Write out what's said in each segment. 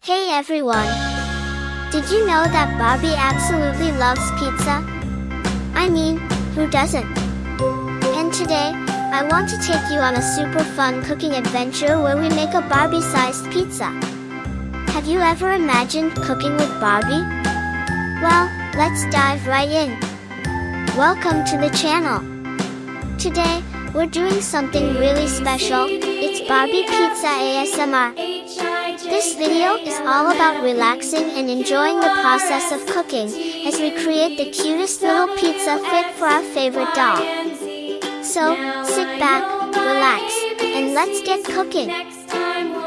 Hey everyone! Did you know that Barbie absolutely loves pizza? I mean, who doesn't? And today, I want to take you on a super fun cooking adventure where we make a Barbie-sized pizza. Have you ever imagined cooking with Barbie? Well, let's dive right in. Welcome to the channel. Today, we're doing something really special. It's Barbie Pizza ASMR. This video is all about relaxing and enjoying the process of cooking, as we create the cutest little pizza fit for our favorite doll. So, sit back, relax, and let's get cooking.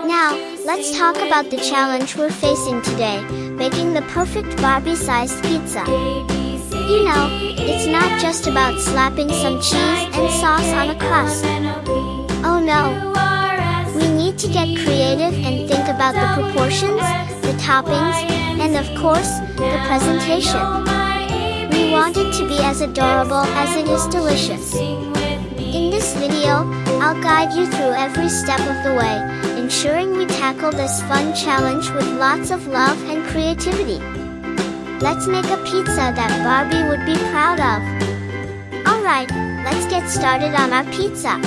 Now, let's talk about the challenge we're facing today, making the perfect Barbie-sized pizza. You know, it's not just about slapping some cheese and sauce on a crust. Oh no! We need to get creative and think about the proportions, the toppings, and of course, the presentation. We want it to be as adorable as it is delicious. In this video, I'll guide you through every step of the way, ensuring we tackle this fun challenge with lots of love and creativity. Let's make a pizza that Barbie would be proud of. Alright, let's get started on our pizza.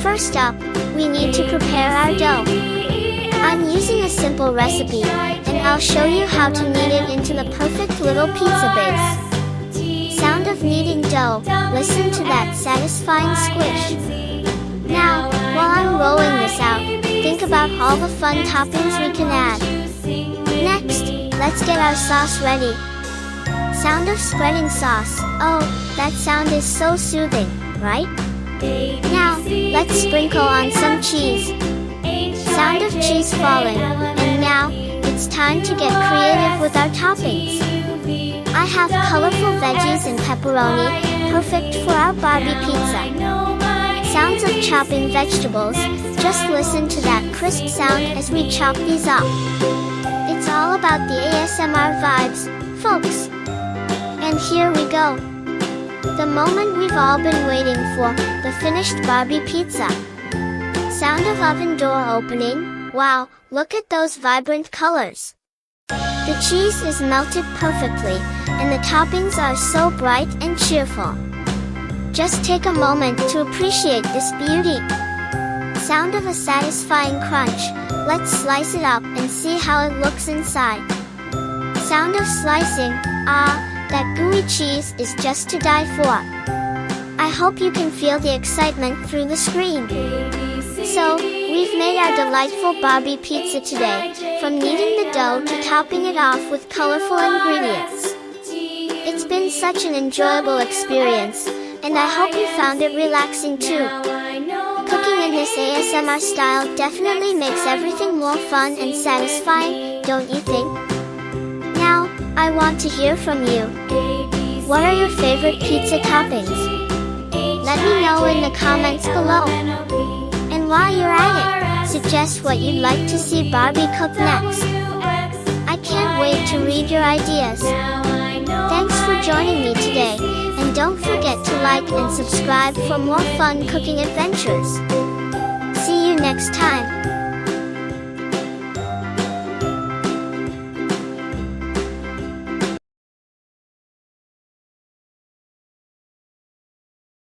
First up, we need to prepare our dough. I'm using a simple recipe, and I'll show you how to knead it into the perfect little pizza base. Sound of kneading dough, listen to that satisfying squish. Now, while I'm rolling this out, think about all the fun toppings we can add. Next, let's get our sauce ready. Sound of spreading sauce, oh, that sound is so soothing, right? Now, let's sprinkle on some cheese. Sound of cheese falling, and now, it's time to get creative with our toppings. I have colorful veggies and pepperoni, perfect for our Barbie pizza. Sounds of chopping vegetables, just listen to that crisp sound as we chop these up. It's all about the ASMR vibes, folks. And here we go. The moment we've all been waiting for, the finished Barbie pizza. Sound of oven door opening, wow, look at those vibrant colors. The cheese is melted perfectly, and the toppings are so bright and cheerful. Just take a moment to appreciate this beauty. Sound of a satisfying crunch, let's slice it up and see how it looks inside. Sound of slicing, ah, that gooey cheese is just to die for. I hope you can feel the excitement through the screen. So, we've made our delightful Barbie pizza today, from kneading the dough to topping it off with colorful ingredients. It's been such an enjoyable experience, and I hope you found it relaxing too. Cooking in this ASMR style definitely makes everything more fun and satisfying, don't you think? Now, I want to hear from you. What are your favorite pizza toppings? Let me know in the comments below. And while you're at it, suggest what you'd like to see Barbie cook next. I can't wait to read your ideas. Thanks for joining me today, and don't forget to like and subscribe for more fun cooking adventures. See you next time.